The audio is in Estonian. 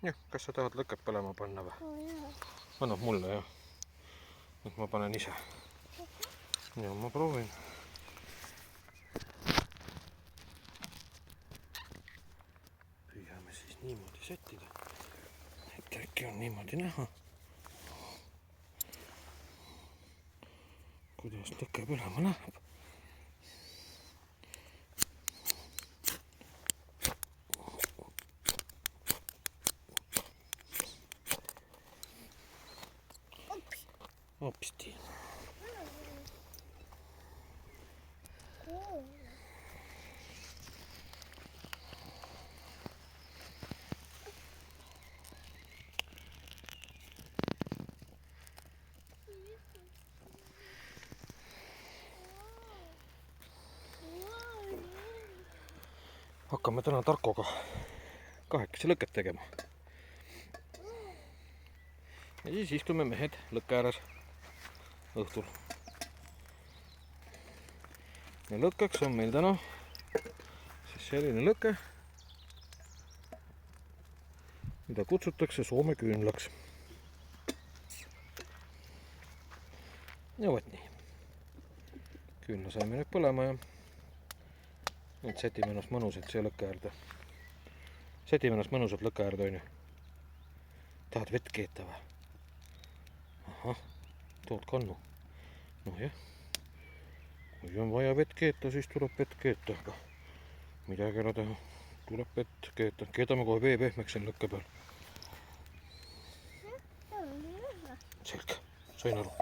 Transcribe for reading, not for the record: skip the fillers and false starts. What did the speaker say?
jah, kas sa tahad lõket põlema panna või? Annab mulle, jah. Nüüd ma panen ise. Ja ma proovin. Püüame siis niimoodi sättida, et äkki on niimoodi näha, kuidas lõke põlema läheb. Hopsti. Hakkame täna Tarkoga kahekesi lõket tegema. Ja siis istume mehed lõkke ääres õhtul. Ja lõkkeks on meil täna siis selline lõke, mida kutsutakse Soome küünlaks. Ja võt nii. Küünla saime nüüd põlema ja nüüd sätime ennast mõnusalt siia lõkke äärde. Sätime ennast mõnusalt lõkke äärde, on ju. Tahad vett keeta või? Ahah, tood kannu. Noh jah, kui on vaja vett keeta, siis tuleb vett keeta, aga midagi ära teha. Tuleb vett keeta. Keedame kohe vee pehmeks siin lõkke peal. Selge, sain aru.